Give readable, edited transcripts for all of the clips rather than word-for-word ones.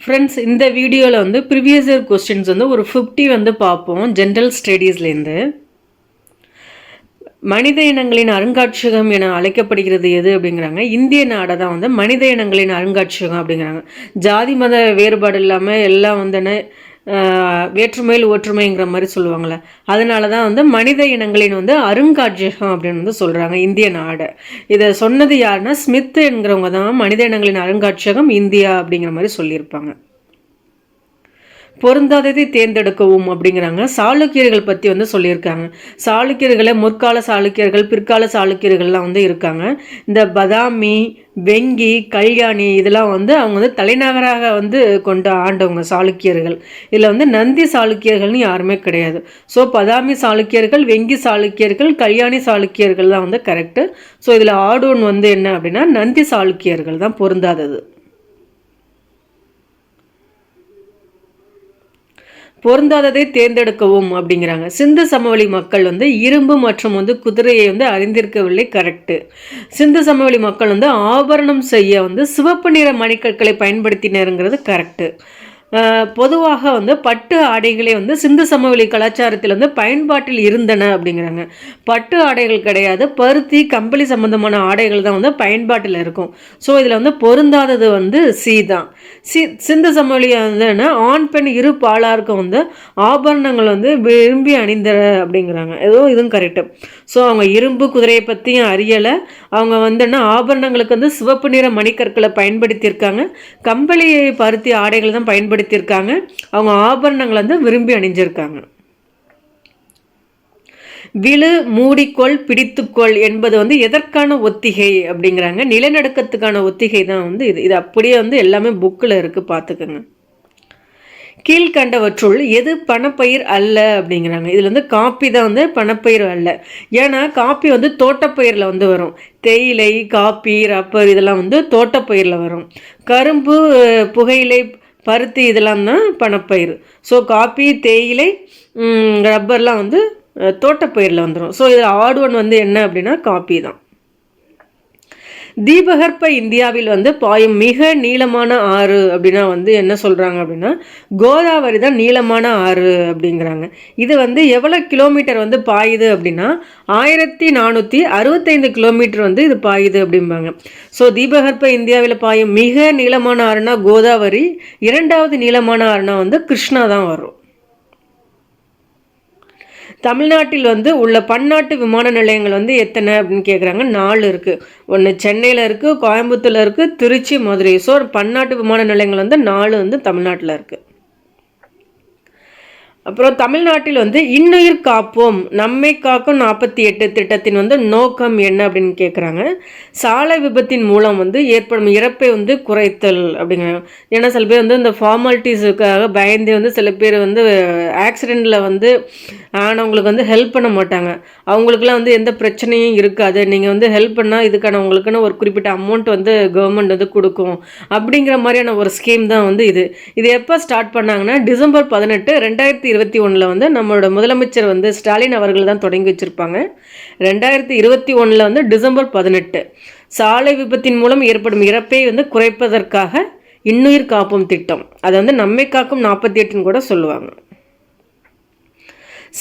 Friends, இந்த வீடியோவில் வந்து ப்ரீவியஸ் இயர் கொஸ்டின்ஸ் வந்து ஒரு 50 வந்து பார்ப்போம். ஜென்ரல் ஸ்டடீஸ்லேருந்து. மனித இனங்களின் அருங்காட்சியகம் என அழைக்கப்படுகிறது எது அப்படிங்கிறாங்க. இந்திய நாடை தான் வந்து மனித இனங்களின் அருங்காட்சியகம் அப்படிங்கிறாங்க. ஜாதி மத வேறுபாடு இல்லாமல் எல்லாம் வந்து என்ன வேற்றுமையில் ஒற்றுமைங்கிற மாதிரி சொல்லுவாங்கள்ல, அதனால தான் வந்து மனித இனங்களின் வந்து அருங்காட்சியகம் அப்படின்னு வந்து சொல்கிறாங்க இந்திய நாடை. இதை சொன்னது யாருன்னா ஸ்மித் என்கிறவங்க தான் மனித இனங்களின் அருங்காட்சியகம் இந்தியா அப்படிங்கிற மாதிரி சொல்லியிருப்பாங்க. பொருந்தாததை தேர்ந்தெடுக்கவும் அப்படிங்கிறாங்க. சாளுக்கியர்கள் பற்றி வந்து சொல்லியிருக்காங்க. சாளுக்கியர்களை முற்கால சாளுக்கியர்கள், பிற்கால சாளுக்கியர்கள்லாம் வந்து இருக்காங்க. இந்த பதாமி, வெங்கி, கல்யாணி இதெல்லாம் வந்து அவங்க வந்து தலைநகராக வந்து கொண்டு ஆண்டவங்க சாளுக்கியர்கள். இதில் வந்து நந்தி சாளுக்கியர்கள்னு யாருமே கிடையாது. ஸோ பதாமி சாளுக்கியர்கள், வெங்கி சாளுக்கியர்கள், கல்யாணி சாளுக்கியர்கள் தான் வந்து கரெக்டு. ஸோ இதில் ஆட் ஒன் வந்து என்ன அப்படின்னா நந்தி சாளுக்கியர்கள் தான் பொருந்தாதது. பொருந்தாததை தேர்ந்தெடுக்கவும் அப்படிங்கிறாங்க. சிந்து சமவெளி மக்கள் வந்து இரும்பு மற்றும் வந்து குதிரையை வந்து அறிந்திருக்கவில்லை. கரெக்டு. சிந்து சமவெளி மக்கள் வந்து ஆபரணம் செய்ய வந்து சிவப்பு நிற மணிக்கற்களை பயன்படுத்தினருங்கிறது கரெக்டு. பொதுவாக வந்து பட்டு ஆடைகளே வந்து சிந்து சமவெளி கலாச்சாரத்தில் வந்து பயன்பாட்டில் இருந்தன அப்படிங்கிறாங்க. பட்டு ஆடைகள் கிடையாது, பருத்தி கம்பளி சம்பந்தமான ஆடைகள் தான் வந்து பயன்பாட்டில் இருக்கும். ஸோ இதில் வந்து பொருந்தாதது வந்து சி தான். சிந்து சமவெளி வந்து ஆண் பெண் இரு பாலாருக்கும் வந்து ஆபரணங்கள் வந்து விரும்பி அணிந்த அப்படிங்கிறாங்க. இதுவும் கரெக்டு. ஸோ அவங்க இரும்பு குதிரையை பற்றியும் அறியலை. அவங்க வந்து என்ன ஆபரணங்களுக்கு வந்து சிவப்பு நிற மணிக்கற்களை பயன்படுத்தியிருக்காங்க. கம்பளி பருத்தி ஆடைகள் தான் பயன்படுத்தியிருக்காங்க. அவங்க ஆபரணங்களை வந்து விரும்பி அணிஞ்சிருக்காங்க. விழு, மூடிக்கொள், பிடித்துக்கொள் என்பது வந்து எதற்கான ஒத்திகை அப்படிங்கிறாங்க. நிலநடுக்கத்துக்கான ஒத்திகை தான் வந்து இது அப்படியே வந்து எல்லாமே புக்கில் இருக்குது, பார்த்துக்கோங்க. கீழ்கண்டவற்றுள் எது பணப்பயிர் அல்ல அப்படிங்கிறாங்க. இதில் வந்து காப்பி தான் வந்து பணப்பயிர் அல்ல. ஏன்னா காப்பி வந்து தோட்டப்பயிரில் வந்து வரும். தேயிலை, காப்பி, ரப்பர் இதெல்லாம் வந்து தோட்டப்பயிரில் வரும். கரும்பு, புகையிலை, பருத்தி இதெல்லாம் தான் பணப்பயிர். ஸோ காப்பி, தேயிலை, ரப்பர்லாம் வந்து தோட்டப்பயிரில் வந்துடும். ஸோ இதில் ஆட் ஒன் வந்து என்ன அப்படின்னா காப்பி தான். தீபகற்ப இந்தியாவில் வந்து பாயும் மிக நீளமான ஆறு அப்படின்னா வந்து என்ன சொல்கிறாங்க அப்படின்னா கோதாவரி தான் நீளமான ஆறு அப்படிங்கிறாங்க. இது வந்து எவ்வளோ கிலோமீட்டர் வந்து பாயுது அப்படின்னா 1465 கிலோமீட்டர் வந்து இது பாயுது அப்படிம்பாங்க. ஸோ தீபகற்ப இந்தியாவில் பாயும் மிக நீளமான ஆறுனா கோதாவரி, இரண்டாவது நீளமான ஆறுனா வந்து கிருஷ்ணா தான் வரும். தமிழ்நாட்டில் வந்து உள்ள பன்னாட்டு விமான நிலையங்கள் வந்து எத்தனை அப்படின்னு கேட்குறாங்க. 4 இருக்குது. ஒன்று சென்னையில் இருக்குது, கோயம்புத்தூரில் இருக்குது, திருச்சி, மதுரை. ஸோ பன்னாட்டு விமான நிலையங்கள் வந்து 4 வந்து தமிழ்நாட்டில் இருக்குது. அப்புறம் தமிழ்நாட்டில் வந்து இன்னுயிர் காப்போம் நம்மை காக்கும் 48 திட்டத்தின் வந்து நோக்கம் என்ன அப்படின்னு கேட்குறாங்க. சாலை விபத்தின் மூலம் வந்து ஏற்படும் இறப்பை வந்து குறைத்தல் அப்படிங்கிறாங்க. ஏன்னா சில பேர் வந்து இந்த ஃபார்மாலிட்டிஸுக்காக பயந்து வந்து சில பேர் வந்து ஆக்சிடெண்ட்டில் வந்து ஆனவங்களுக்கு வந்து ஹெல்ப் பண்ண மாட்டாங்க. அவங்களுக்குலாம் வந்து எந்த பிரச்சனையும் இருக்காது. நீங்கள் வந்து ஹெல்ப் பண்ணால் இதுக்கான உங்களுக்குன்னு ஒரு குறிப்பிட்ட அமௌண்ட் வந்து கவர்மெண்ட் வந்து கொடுக்கும் அப்படிங்கிற மாதிரியான ஒரு ஸ்கீம் தான் வந்து இது எப்போ ஸ்டார்ட் பண்ணாங்கன்னா டிசம்பர் 18, 2021 வந்து நம்மளோட முதலமைச்சர் வந்து ஸ்டாலின் அவர்கள் தான் தொடங்கி வச்சுருப்பாங்க. 2021 வந்து டிசம்பர் 18 சாலை விபத்தின் மூலம் ஏற்படும் இறப்பை வந்து குறைப்பதற்காக இன்னுயிர் காப்போம் திட்டம். அதை வந்து நம்மை காக்கும் 48 கூட சொல்லுவாங்க.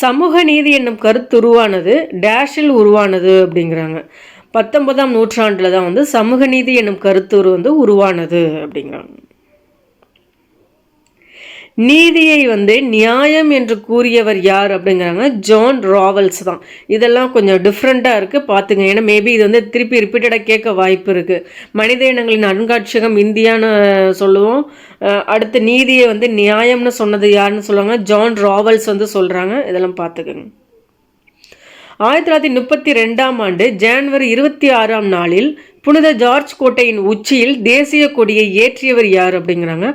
சமூக நீதி என்னும் கருத்து உருவானது டேஷில் உருவானது அப்படிங்கிறாங்க. 19ஆம் நூற்றாண்டில் தான் வந்து சமூக நீதி என்னும் கருத்து வந்து உருவானது அப்படிங்கிறாங்க. நீதியை வந்து நியாயம் என்று கூறியவர் யார் அப்படிங்கிறாங்க. ஜான் ராவல்ஸ் தான். இதெல்லாம் கொஞ்சம் டிஃப்ரெண்ட்டாக இருக்குது, பார்த்துங்க. ஏன்னா மேபி இது வந்து திருப்பி ரிப்பீட்டடாக கேட்க வாய்ப்பு இருக்குது. மனித இனங்களின் அருங்காட்சியகம் இந்தியான்னு சொல்லுவோம். அடுத்து நீதியை வந்து நியாயம்னு சொன்னது யாருன்னு சொல்லுவாங்க, ஜான் ராவல்ஸ் வந்து சொல்கிறாங்க. இதெல்லாம் பார்த்துக்கோங்க. 1932ஆம் ஆண்டு ஜனவரி 26ஆம் நாளில் புனித ஜார்ஜ் கோட்டையின் உச்சியில் தேசிய கொடியை ஏற்றியவர் யார் அப்படிங்கிறாங்க.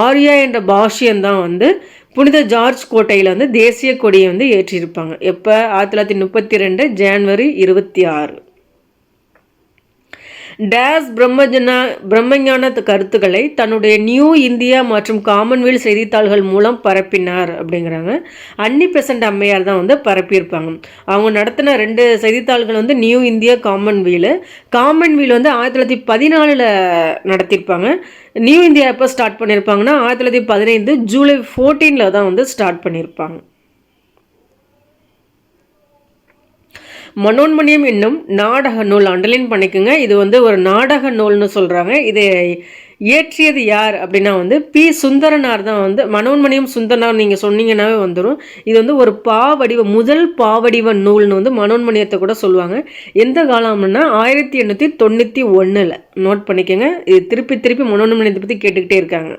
ஆர்யா என்ற பாஷ்யம் தான் வந்து புனித ஜார்ஜ் கோட்டையில் வந்து தேசிய கொடியை வந்து ஏற்றியிருப்பாங்க. எப்போ? 1932 ஜனவரி 26. டேஸ் பிரம்மஞான கருத்துக்களை தன்னுடைய நியூ இந்தியா மற்றும் காமன்வெல்த் செய்தித்தாள்கள் மூலம் பரப்பினார் அப்படிங்கிறாங்க. அன்னி பெசன்ட் அம்மையார் தான் வந்து பரப்பியிருப்பாங்க. அவங்க நடத்தின 2 செய்தித்தாள்கள் வந்து நியூ இந்தியா, காமன்வெல்த் வந்து 1914 நடத்தியிருப்பாங்க. நியூ இந்தியா எப்போ ஸ்டார்ட் பண்ணியிருப்பாங்கன்னா 1915 ஜூலை 14 தான் வந்து ஸ்டார்ட் பண்ணியிருப்பாங்க. மனோன்மணியம் என்னும் நாடக நூல் அண்டர்லைன் பண்ணிக்கோங்க. இது வந்து ஒரு நாடக நூல்னு சொல்கிறாங்க. இதை இயற்றியது யார் அப்படின்னா வந்து பி. சுந்தரனார் தான் வந்து மனோன்மணியம் சுந்தரனார் நீங்கள் சொன்னீங்கன்னாவே வந்துடும். இது வந்து ஒரு முதல் பாவடிவ நூல்னு வந்து மனோன்மணியத்தை கூட சொல்லுவாங்க. எந்த காலம்னா 1891 நோட் பண்ணிக்கோங்க. இது திருப்பி மனோன்மணியத்தை பற்றி கேட்டுக்கிட்டே இருக்காங்க.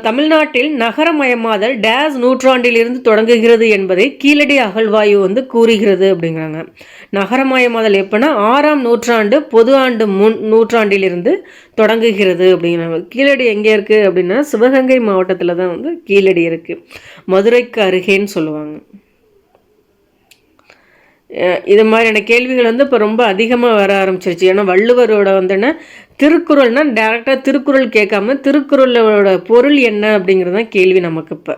தமிழ்நாட்டில் நகரமயமாதல் டேஸ் நூற்றாண்டில் இருந்து தொடங்குகிறது என்பதை கீழடி அகழ்வாய்வு வந்து கூறுகிறது அப்படிங்கிறாங்க. நகரமயமாதல் எப்போனா 6ஆம் நூற்றாண்டு பொது ஆண்டு நூற்றாண்டிலிருந்து தொடங்குகிறது அப்படிங்கிறாங்க. கீழடி எங்கே இருக்குது அப்படின்னா சிவகங்கை மாவட்டத்தில் தான் வந்து கீழடி இருக்குது. மதுரைக்கு அருகேன்னு சொல்லுவாங்க. இது மாதிரியான கேள்விகள் வந்து இப்போ ரொம்ப அதிகமாக வர ஆரம்பிச்சிருச்சு. ஏன்னா வள்ளுவரோட வந்துன்னா திருக்குறள்னால் டேரெக்டாக திருக்குறள் கேட்காம திருக்குறளோட பொருள் என்ன அப்படிங்கிறது தான் கேள்வி நமக்கு. இப்போ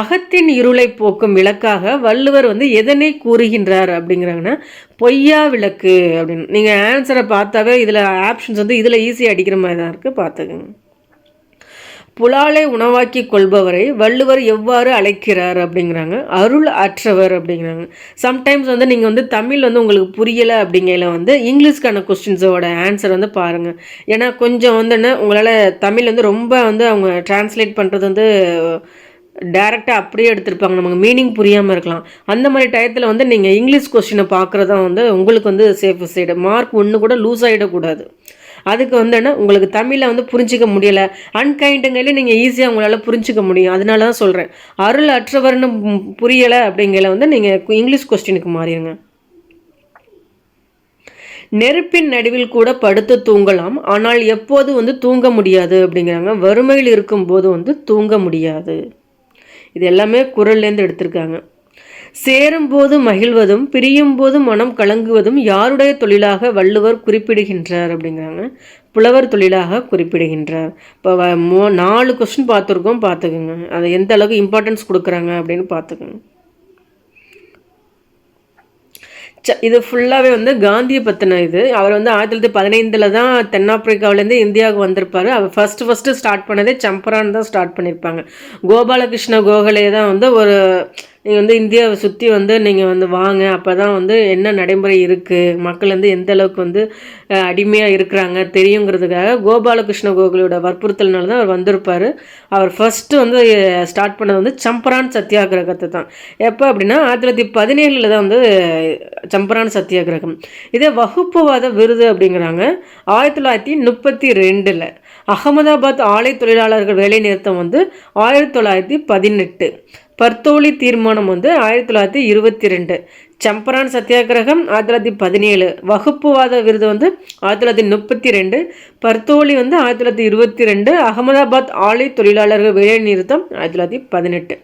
அகத்தின் இருளை போக்கும் விளக்காக வள்ளுவர் வந்து எதனை கூறுகின்றார் அப்படிங்கிறாங்கன்னா பொய்யா விளக்கு அப்படின்னு. நீங்கள் ஆன்சரை பார்த்தாவே இதில் ஆப்ஷன்ஸ் வந்து இதில் ஈஸியாக அடிக்கிற மாதிரி தான் இருக்குது, பார்த்துக்கங்க. புலாலை உணவாக்கி கொள்பவரை வள்ளுவர் எவ்வாறு அழைக்கிறார் அப்படிங்கிறாங்க அருள் அற்றவர் அப்படிங்கிறாங்க. சம்டைம்ஸ் வந்து நீங்கள் வந்து தமிழ் வந்து உங்களுக்கு புரியலை அப்படிங்கையில் வந்து இங்கிலீஷ்க்கான கொஸ்டின்ஸோட ஆன்சர் வந்து பாருங்கள். ஏன்னா கொஞ்சம் வந்து உங்களால் தமிழ் வந்து ரொம்ப வந்து அவங்க டிரான்ஸ்லேட் பண்ணுறது வந்து டேரெக்டாக அப்படியே எடுத்திருப்பாங்க, நமக்கு மீனிங் புரியாமல் இருக்கலாம். அந்த மாதிரி டயத்தில் வந்து நீங்கள் இங்கிலீஷ் கொஸ்டினை பார்க்குறதா வந்து உங்களுக்கு வந்து சேஃப் சைடு. மார்க் ஒன்று கூட லூஸ் ஆகிடக்கூடாது. அதுக்கு வந்து என்ன உங்களுக்கு தமிழில் வந்து புரிஞ்சிக்க முடியலை அன்கைண்டுங்கையில நீங்கள் ஈஸியாக உங்களால் புரிஞ்சிக்க முடியும். அதனால தான் சொல்கிறேன் அருள் அற்றவர்னு புரியலை அப்படிங்கிற வந்து நீங்கள் இங்கிலீஷ் கொஸ்டினுக்கு மாறிடுங்க. நெருப்பின் நடுவில் கூட படுத்து தூங்கலாம், ஆனால் எப்போது வந்து தூங்க முடியாது அப்படிங்கிறாங்க. வறுமையில் இருக்கும்போது வந்து தூங்க முடியாது. இது எல்லாமே குறள்லேருந்து எடுத்திருக்காங்க. சேரும்போது மகிழ்வதும் பிரியும் போது மனம் கலங்குவதும் யாருடைய தொழிலாக வள்ளுவர் குறிப்பிடுகின்றார் அப்படிங்கிறாங்க. புலவர் தொழிலாக குறிப்பிடுகின்றார். இப்போ 4 கொஸ்டின் பார்த்துருக்கோம், பார்த்துக்குங்க. அதை எந்த அளவுக்கு இம்பார்ட்டன்ஸ் கொடுக்குறாங்க அப்படின்னு பார்த்துக்குங்க. இது ஃபுல்லாகவே வந்து காந்தியை பற்றின இது. அவர் வந்து 1915 தான் தென்னாப்பிரிக்காவிலேருந்து இந்தியாவுக்கு வந்திருப்பார். அவர் ஃபஸ்ட்டு ஸ்டார்ட் பண்ணதே சம்பரான் தான் ஸ்டார்ட் பண்ணியிருப்பாங்க. கோபாலகிருஷ்ண கோகலே தான் வந்து நீங்கள் வந்து இந்தியாவை சுற்றி வந்து நீங்கள் வந்து வாங்க, அப்போ தான் வந்து என்ன நடைமுறை இருக்குது, மக்கள் வந்து எந்த அளவுக்கு வந்து அடிமையாக இருக்கிறாங்க தெரியுங்கிறதுக்காக கோபாலகிருஷ்ண கோகலோட வற்புறுத்தல்னால தான் அவர் வந்திருப்பார். அவர் ஃபஸ்ட்டு வந்து ஸ்டார்ட் பண்ணது வந்து சம்பரான் சத்தியாகிரகத்தை தான். எப்போ அப்படின்னா 1917 தான் வந்து சம்பரான் சத்தியாகிரகம். இதே வகுப்புவாத விருது அப்படிங்கிறாங்க 1932. அகமதாபாத் ஆலை தொழிலாளர்கள் வேலை நிறுத்தம் வந்து 1918. பர்தோலி தீர்மானம் வந்து 1922. சம்பரான் சத்தியாகிரகம் 1917. வகுப்புவாத விருது வந்து 1932. பர்தோலி வந்து 1922. அகமதாபாத் ஆலை தொழிலாளர்கள் வேலை நிறுத்தம் 1918.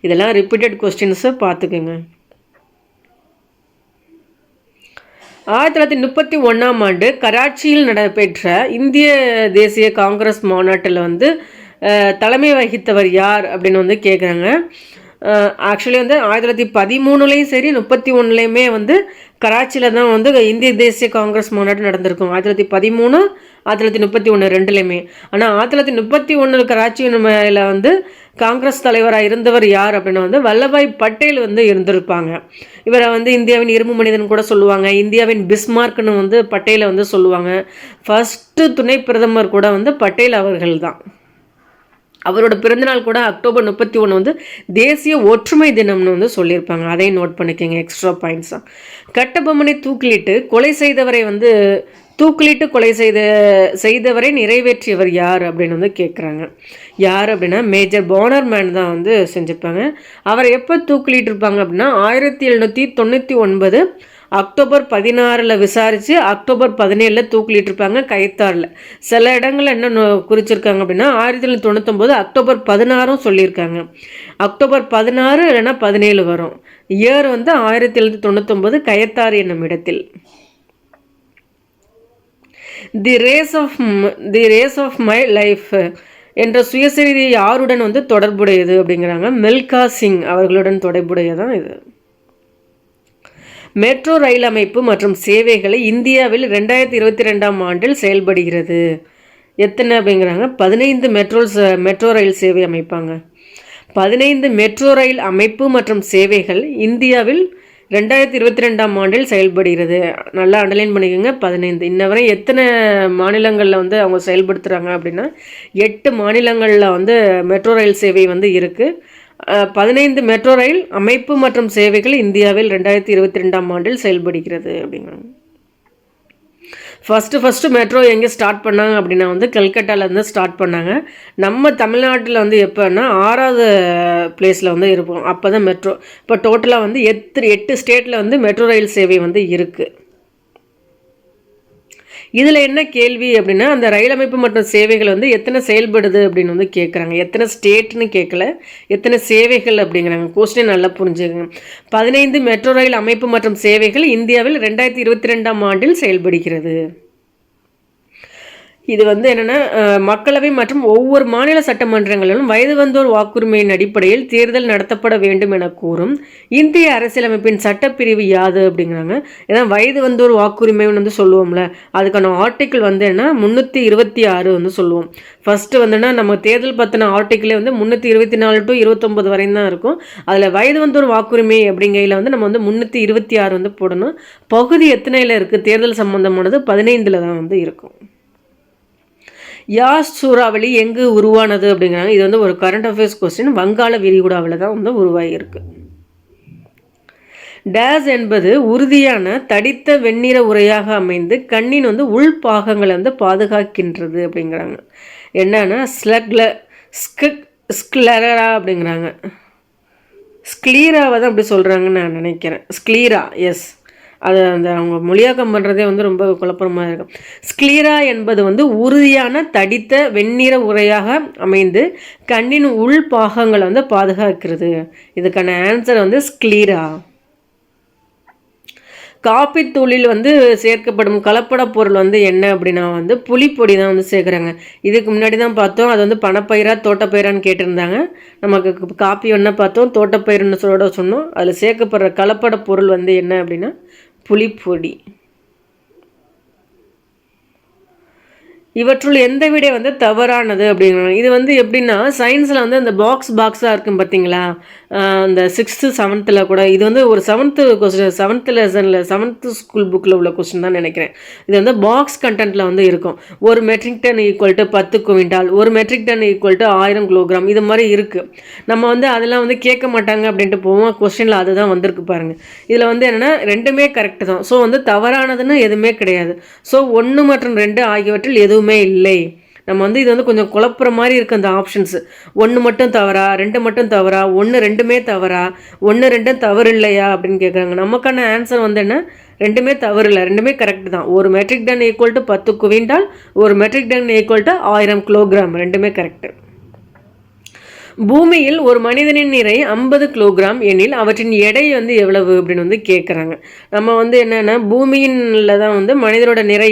இதெல்லாம் ரிப்பீட்டட் கொஸ்டின்ஸை பார்த்துக்குங்க. 1931 கராச்சியில் நடைபெற்ற இந்திய தேசிய காங்கிரஸ் மாநாட்டில் வந்து தலைமை வகித்தவர் யார் அப்படின்னு வந்து கேட்குறாங்க. ஆக்சுவலி வந்து 1913லையும் சரி 1931லையுமே வந்து கராச்சியில் தான் வந்து இந்திய தேசிய காங்கிரஸ் மாநாடு நடந்திருக்கும். 1913 1931 ரெண்டுலேயுமே. ஆனால் 1931 கராச்சியில் வந்து காங்கிரஸ் தலைவராக இருந்தவர் யார் அப்படின்னா வந்து வல்லபாய் பட்டேல் வந்து இருந்திருப்பாங்க. இவரை வந்து இந்தியாவின் இரும்பு மனிதன் கூட சொல்லுவாங்க, இந்தியாவின் பிஸ்மார்க்னு வந்து பட்டேலை வந்து சொல்லுவாங்க. ஃபஸ்ட்டு துணை பிரதமர் கூட வந்து பட்டேல் அவர்கள் தான். அவரோட பிறந்தநாள் கூட அக்டோபர் 31 வந்து தேசிய ஒற்றுமை தினம்னு வந்து சொல்லியிருப்பாங்க. அதையும் நோட் பண்ணிக்கோங்க எக்ஸ்ட்ரா பாயிண்ட்ஸாக. கட்டபொம்மனை தூக்கிலிட்டு கொலை செய்தவரை நிறைவேற்றியவர் யார் அப்படின்னு வந்து கேட்குறாங்க. யார் அப்படின்னா மேஜர் பானர்மேன் தான் வந்து செஞ்சுருப்பாங்க. அவரை எப்போ தூக்கிலிட்டு அப்படின்னா 1799 அக்டோபர் 16 விசாரித்து அக்டோபர் 17 தூக்கிலிட்டிருப்பாங்க கைத்தாரில். சில இடங்கள் என்ன குறிச்சிருக்காங்க அப்படின்னா 1999 அக்டோபர் 16 சொல்லியிருக்காங்க. அக்டோபர் 16 இல்லைன்னா 17 வரும். இயர் வந்து 1799 கயத்தாறு என்னும் இடத்தில். தி ரேஸ் ஆஃப் மை லைஃப் என்ற சுயசரிதை யாருடன் வந்து தொடர்புடையது அப்படிங்கிறாங்க. மில்கா சிங் அவர்களுடன் தொடர்புடையதான் இது. மெட்ரோ ரயில் அமைப்பு மற்றும் சேவைகளை இந்தியாவில் 2022ஆம் ஆண்டில் செயல்படுகிறது. எத்தனை அப்படிங்கிறாங்க? 15 மெட்ரோ ரயில் சேவை அமைப்பாங்க. 15 மெட்ரோ ரயில் அமைப்பு மற்றும் சேவைகள் இந்தியாவில் 2022ஆம் ஆண்டில் செயல்படுகிறது. நல்லா அண்டர்லைன் பண்ணிக்கோங்க. 15. இன்ன வரை எத்தனை மாநிலங்களில் வந்து அவங்க செயல்படுத்துகிறாங்க அப்படின்னா 8 மாநிலங்களில் வந்து மெட்ரோ ரயில் சேவை வந்து இருக்குது. 15 மெட்ரோ ரயில் அமைப்பு மற்றும் சேவைகள் இந்தியாவில் 2022ஆம் ஆண்டில் செயல்படுகிறது அப்படிங்கிறாங்க. ஃபஸ்ட்டு மெட்ரோ எங்கே ஸ்டார்ட் பண்ணாங்க அப்படின்னா வந்து கல்கட்டாலேருந்து ஸ்டார்ட் பண்ணாங்க. நம்ம தமிழ்நாட்டில் வந்து எப்போன்னா 6வது பிளேஸில் வந்து இருப்போம். அப்போ தான் மெட்ரோ. இப்போ டோட்டலாக வந்து 8 ஸ்டேட்டில் வந்து மெட்ரோ ரயில் சேவை வந்து இருக்குது. இதில் என்ன கேள்வி அப்படின்னா அந்த ரயில் அமைப்பு மற்றும் சேவைகள் வந்து எத்தனை செயல்படுது அப்படின்னு வந்து கேட்குறாங்க. எத்தனை ஸ்டேட்னு கேட்கல, எத்தனை சேவைகள் அப்படிங்கிறாங்க. கொஸ்டின் நல்லா புரிஞ்சுக்கங்க. 15 மெட்ரோ ரயில் அமைப்பு மற்றும் சேவைகள் இந்தியாவில் 2022ஆம் ஆண்டில் செயல்படுகிறது. இது வந்து என்னென்னா மக்களவை மற்றும் ஒவ்வொரு மாநில சட்டமன்றங்களிலும் வயது வந்தோர் வாக்குரிமையின் அடிப்படையில் தேர்தல் நடத்தப்பட வேண்டும் என கூறும் இந்திய அரசியலமைப்பின் சட்டப்பிரிவு யாது அப்படிங்கிறாங்க. ஏன்னா வயது வந்தோர் வாக்குரிமைன்னு வந்து சொல்லுவோம்ல, அதுக்கான ஆர்டிக்கிள் வந்து என்ன 326 வந்து சொல்லுவோம். ஃபஸ்ட்டு வந்துன்னா நம்ம தேர்தல் பற்றின ஆர்டிக்கிளே வந்து 324 to 29 வரையும் தான் இருக்கும். அதில் வயது வந்தோர் வாக்குரிமை அப்படிங்கையில் வந்து நம்ம வந்து 326 வந்து போடணும். பகுதி எத்தனையில் இருக்குது தேர்தல் சம்பந்தமானது? 15ல் தான் வந்து இருக்கும். யாஸ் சூறாவளி எங்கு உருவானது அப்படிங்கிறாங்க. இது வந்து ஒரு கரண்ட் அஃபேர்ஸ் கொஸ்டின். வங்காள விரிகுடாவில் தான் வந்து உருவாகியிருக்கு. டேஸ் என்பது உறுதியான தடித்த வெண்ணிற உரையாக அமைந்து கண்ணின் வந்து உள்பாகங்களை வந்து பாதுகாக்கின்றது அப்படிங்கிறாங்க. என்னன்னா ஸ்க்லரா அப்படிங்கிறாங்க. ஸ்க்லீராவை தான் அப்படி சொல்கிறாங்கன்னு நான் நினைக்கிறேன். Sclera, S. அது அந்த அவங்க மொழியாக்கம் பண்ணுறதே வந்து ரொம்ப குழப்பமாக இருக்கும். ஸ்க்லீரா என்பது வந்து உறுதியான தடித்த வெண்ணிற உரையாக அமைந்து கண்ணின் உள் பாகங்களை வந்து பாதுகாக்கிறது. இதுக்கான ஆன்சர் வந்து ஸ்க்லீரா. காப்பி தூளில் வந்து சேர்க்கப்படும் கலப்பட பொருள் வந்து என்ன அப்படின்னா வந்து புளிப்பொடி தான் வந்து சேர்க்குறாங்க. இதுக்கு முன்னாடி தான் பார்த்தோம் அது வந்து பணப்பயிரா தோட்டப்பயிரான்னு கேட்டிருந்தாங்க. நமக்கு காப்பி ஒன்றா பார்த்தோம், தோட்டப்பயிர்னு சொன்னோம். அதில் சேர்க்கப்படுற கலப்பட பொருள் வந்து என்ன அப்படின்னா புளிப்பொடி. இவற்றுள் எந்த விடை வந்து தவறானது அப்படிங்கிறாங்க. இது வந்து எப்படின்னா சயின்ஸில் வந்து அந்த பாக்ஸாக இருக்கும் பார்த்தீங்களா, அந்த 6th 7th கூட இது வந்து ஒரு 7th கொஸ்டின், 7th லெசனில் 7th ஸ்கூல் புக்கில் உள்ள கொஸ்டின் தான் நினைக்கிறேன். இது வந்து பாக்ஸ் கண்டென்ட்டில் வந்து இருக்கும். 1 metric ton equal to 10 quintal, 1 metric ton equal to 1000 kilogram, இது மாதிரி இருக்குது. நம்ம வந்து அதெல்லாம் வந்து கேட்க மாட்டாங்க அப்படின்ட்டு போவோம். கொஸ்டினில் அதுதான் வந்திருக்கு பாருங்கள். இதில் வந்து என்னென்னா ரெண்டுமே கரெக்டு தான். ஸோ வந்து தவறானதுன்னு எதுவுமே கிடையாது. ஸோ 1 மற்றும் 2 ஆகியவற்றில் எதுவுமே இல்லை. நம்ம வந்து இது வந்து கொஞ்சம் குழப்புற மாதிரி இருக்குது அந்த ஆப்ஷன்ஸ். 1 மட்டும் தவறா, 2 மட்டும் தவறா, 1 2மே தவறா, 1 2 தவறு இல்லையா அப்படின்னு கேட்குறாங்க. நமக்கான ஆன்சர் வந்து என்ன, 2மே தவறு இல்லை, 2மே கரெக்ட் தான். 1 metric ton equal to 10 quintal, 1 metric ton equal to 1000 kilogram, 2மே கரெக்டு. பூமியில் ஒரு மனிதனின் நிறை 50 கிலோகிராம் எனில் அவற்றின் எடை வந்து எவ்வளவு அப்படின்னு வந்து கேட்குறாங்க. நம்ம வந்து என்னென்னா பூமியின்ல தான் வந்து மனிதனோட நிறை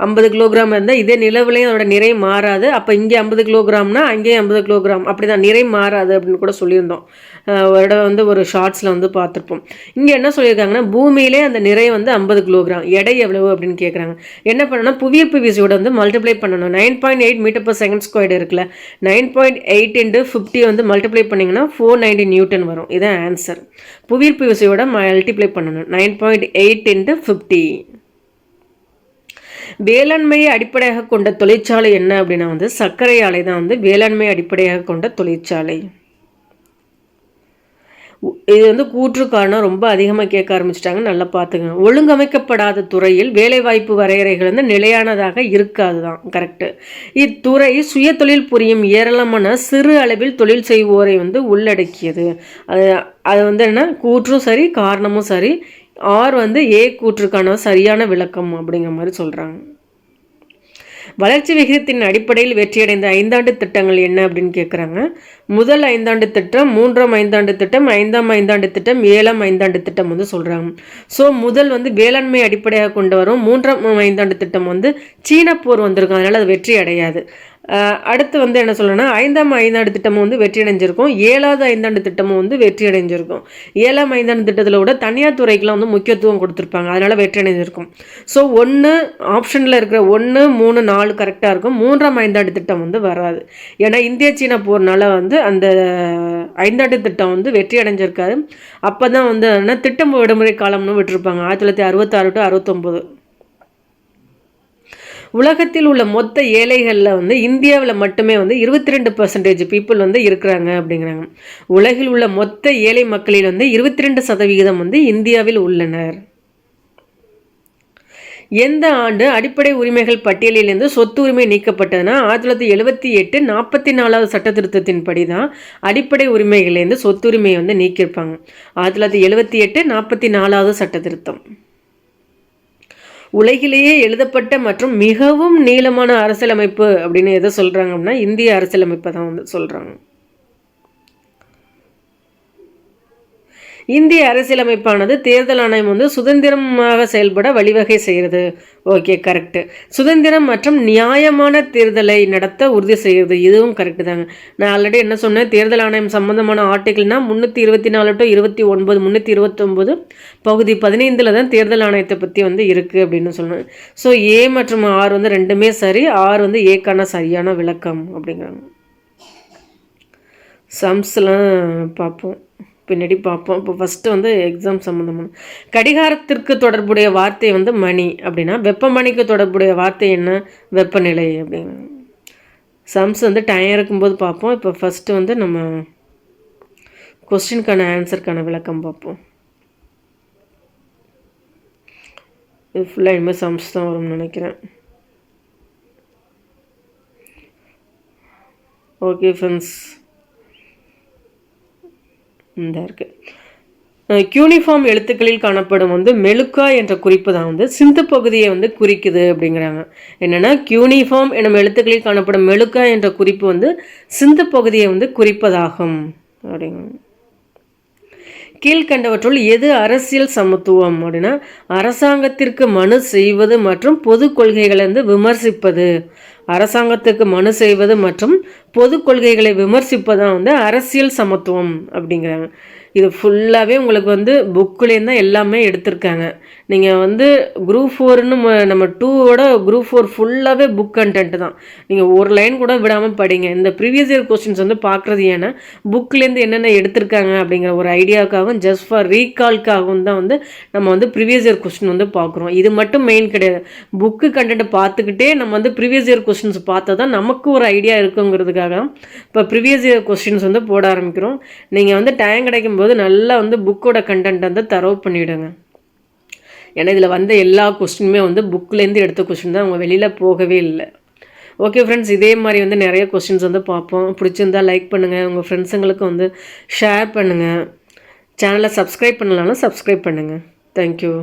50 கிலோகிராம் இருந்தால் இதே நிலவுலையும் அதோட நிறை மாறாது. அப்போ இங்கே 50 கிலோகிராம்னா அங்கேயும் 50 கிலோகிராம், அப்படி தான் நிறை மாறாது அப்படின்னு கூட சொல்லியிருந்தோம். ஒரு இடம் வந்து ஒரு ஷார்ட்ஸில் வந்து பார்த்துருப்போம். இங்கே என்ன சொல்லியிருக்காங்கன்னா பூமியிலே அந்த நிறை வந்து 50 கிலோகிராம், எடை எவ்வளவு அப்படின்னு கேட்குறாங்க. என்ன பண்ணணும்னா புவியீர்ப்பு விசையோட வந்து மல்டிப்ளை பண்ணணும். 9.8 மீட்டர்/செகண்ட் இருக்குல்ல, 9.8 × 50 வந்து மல்டிப்ளை பண்ணிங்கன்னா 490 நியூட்டன் வரும். இதான் ஆன்சர். புவியீர்ப்பு விசையோட மல்டிப்ளை பண்ணணும். 9.8 × 50. வேளாண்மையை அடிப்படையாக கொண்ட தொழிற்சாலை என்ன அப்படின்னா வந்து சர்க்கரை ஆலை தான் வந்து வேளாண்மையை அடிப்படையாக கொண்ட தொழிற்சாலை. இது வந்து கூற்று காரணம் ரொம்ப அதிகமாக கேட்க ஆரம்பிச்சிட்டாங்க. நல்லா பார்த்துங்க. ஒழுங்கமைக்கப்படாத துறையில் வேலைவாய்ப்பு வரையறைகள் வந்து நிலையானதாக இருக்காது தான் கரெக்டு. இத்துறை சுய தொழில் புரியும் ஏராளமான சிறு அளவில் தொழில் செய்வோரை வந்து உள்ளடக்கியது. அது வந்து என்ன, கூற்றும் சரி காரணமும் சரி. ஆர் வந்து ஏ கூற்றுக்கான சரியான விளக்கம் அப்படிங்கிற மாதிரி சொல்கிறாங்க. வளர்ச்சி விகிதத்தின் அடிப்படையில் வெற்றியடைந்த 5 ஆண்டு திட்டங்கள் என்ன அப்படின்னு கேட்குறாங்க. முதல் 5 ஆண்டு திட்டம், 3ஆம் 5 ஆண்டு திட்டம், 5ஆம் 5 ஆண்டு திட்டம், 7ஆம் 5 ஆண்டு திட்டம் வந்து சொல்கிறாங்க. ஸோ முதல் வந்து வேளாண்மை அடிப்படையாக கொண்டு வரும். 3ஆம் 5 ஆண்டு திட்டம் வந்து சீன போர் வந்திருக்கும், அதனால் அது வெற்றி அடையாது. அடுத்து வந்து என்ன சொல்லணும்னா 5ஆம் 5 ஆண்டு திட்டமும் வந்து வெற்றி அடைஞ்சிருக்கும். 7வது 5 ஆண்டு திட்டமும் வந்து வெற்றி அடைஞ்சிருக்கும். 7ஆம் 5 ஆண்டு திட்டத்தில் கூட தனியார் துறைக்கெலாம் வந்து முக்கியத்துவம் கொடுத்துருப்பாங்க, அதனால் வெற்றி அடைஞ்சிருக்கும். ஸோ ஆப்ஷனில் இருக்கிற 1, 3, 4 கரெக்டாக இருக்கும். 3ஆம் 5 ஆண்டு திட்டம் வந்து வராது. ஏன்னா இந்திய சீனா போர்னால வந்து அந்த 5 ஆண்டு திட்டம் வந்து வெற்றி அடைஞ்சிருக்காது. அப்போ தான் வந்து திட்டம் விடுமுறை காலம்னு விட்டுருப்பாங்க, 1966 to 69. உலகத்தில் உள்ள மொத்த ஏழைகளில் வந்து இந்தியாவில் மட்டுமே வந்து 22% பீப்புள் வந்து இருக்கிறாங்க அப்படிங்கிறாங்க. உலகில் உள்ள மொத்த ஏழை மக்களில் வந்து 22% வந்து இந்தியாவில் உள்ளனர். எந்த ஆண்டு அடிப்படை உரிமைகள் பட்டியலிலிருந்து சொத்து உரிமை நீக்கப்பட்டதுன்னா 1978 44வது சட்ட திருத்தத்தின்படி தான் அடிப்படை உரிமைகள்லேருந்து சொத்துரிமையை வந்து நீக்கியிருப்பாங்க. 1978 44வது சட்ட திருத்தம். உலகிலேயே எழுதப்பட்ட மற்றும் மிகவும் நீளமான அரசியலமைப்பு அப்படின்னு எதை சொல்கிறாங்க அப்படின்னா இந்திய அரசியலமைப்பை தான் வந்து சொல்கிறாங்க. இந்திய அரசியலமைப்பானது தேர்தல் ஆணையம் வந்து சுதந்திரமாக செயல்பட வழிவகை செய்கிறது. Okay, correct. சுதந்திரம் மற்றும் நியாயமான தேர்தலை நடத்த உறுதி செய்கிறது, இதுவும் கரெக்டு தாங்க. நான் ஆல்ரெடி என்ன சொன்னேன், தேர்தல் ஆணையம் சம்பந்தமான ஆர்டிகிள்னா 324 to 29, 329 பகுதி 15 தான் தேர்தல் ஆணையத்தை பற்றி வந்து இருக்குது அப்படின்னு சொன்னேன். ஸோ ஏ மற்றும் ஆர் வந்து ரெண்டுமே சரி, ஆர் வந்து ஏக்கான சரியான விளக்கம் அப்படிங்கிறாங்க. சம்ஸ்லாம் பார்ப்போம், பின்னாடி பார்ப்போம். இப்போ ஃபஸ்ட்டு வந்து எக்ஸாம் சம்மந்தமான கடிகாரத்திற்கு தொடர்புடைய வார்த்தை வந்து மணி அப்படின்னா வெப்பமணிக்கு தொடர்புடைய வார்த்தை என்ன, வெப்பநிலை அப்படிங்க. சம்ஸ் வந்து டைம் இருக்கும்போது பார்ப்போம். இப்போ ஃபஸ்ட்டு வந்து நம்ம கொஸ்டினுக்கான ஆன்சருக்கான விளக்கம் பார்ப்போம். இது ஃபுல்லாக இனிமேல் சம்ஸ் தான் வரும்னு நினைக்கிறேன். ஓகே ஃப்ரெண்ட்ஸ், இந்த இருக்குது யூனிஃபார்ம் எழுத்துக்களில் காணப்படும் வந்து மெலுக்கா என்ற குறிப்பு தான் வந்து சிந்து பகுதியை வந்து குறிக்குது அப்படிங்கிறாங்க. என்னென்னா யூனிஃபார்ம் எனும் எழுத்துக்களில் காணப்படும் மெலுக்கா என்ற குறிப்பு வந்து சிந்து பகுதியை வந்து குறிப்பதாகும் அப்படிங்க. கீழ்கண்டவற்றுள் எது அரசியல் சமத்துவம் அப்படின்னா அரசாங்கத்திற்கு மனு செய்வது மற்றும் பொது கொள்கைகளை வந்து விமர்சிப்பது. அரசாங்கத்துக்கு மனு செய்வது மற்றும் பொது கொள்கைகளை விமர்சிப்பதான் வந்து அரசியல் சமத்துவம் அப்படிங்கிறாங்க. இது ஃபுல்லாகவே உங்களுக்கு வந்து புக்குலேருந்து தான் எல்லாமே எடுத்திருக்காங்க. நீங்கள் வந்து குரூப் 4ன்னு நம்ம 2வோட குரூப் 4 ஃபுல்லாகவே புக் கண்டென்ட்டு தான். நீங்கள் ஒரு லைன் கூட விடாமல் படிங்க. இந்த ப்ரீவியஸ் இயர் கொஸ்டின்ஸ் வந்து பார்க்குறது ஏன்னா புக்லேருந்து என்னென்ன எடுத்திருக்காங்க அப்படிங்கிற ஒரு ஐடியாவுக்காகவும் ஜஸ்ட் ஃபார் ரீகால்க்காகவும் தான் வந்து நம்ம வந்து ப்ரீவியஸ் இயர் கொஸ்டின் வந்து பார்க்குறோம். இது மட்டும் மெயின் கிடையாது. புக்கு கண்டென்ட்டை பார்த்துக்கிட்டே நம்ம வந்து ப்ரீவியஸ் இயர் கொஸ்டின்ஸ் பார்த்தா தான் நமக்கு ஒரு ஐடியா இருக்குங்கிறதுக்காக இப்போ ப்ரீவியஸ் இயர் கொஸ்டின்ஸ் வந்து போட ஆரம்பிக்கிறோம். நீங்கள் வந்து டைம் கிடைக்கும்போது நல்லா வந்து புக்கோட கண்டென்ட் வந்து தரவு பண்ணிவிடுங்க. ஏன்னா இதில் வந்த எல்லா கொஸ்டினுமே வந்து புக்லேருந்து எடுத்த கொஸ்டின் தான், அவங்க வெளியில் போகவே இல்லை. ஓகே ஃப்ரெண்ட்ஸ், இதே மாதிரி வந்து நிறைய கொஸ்டின்ஸ் வந்து பார்ப்போம். பிடிச்சிருந்தா லைக் பண்ணுங்கள், உங்கள் ஃப்ரெண்ட்ஸுங்களுக்கு வந்து ஷேர் பண்ணுங்கள். சேனலை சப்ஸ்கிரைப் பண்ணலாம்னா சப்ஸ்கிரைப் பண்ணுங்கள். தேங்க்யூ.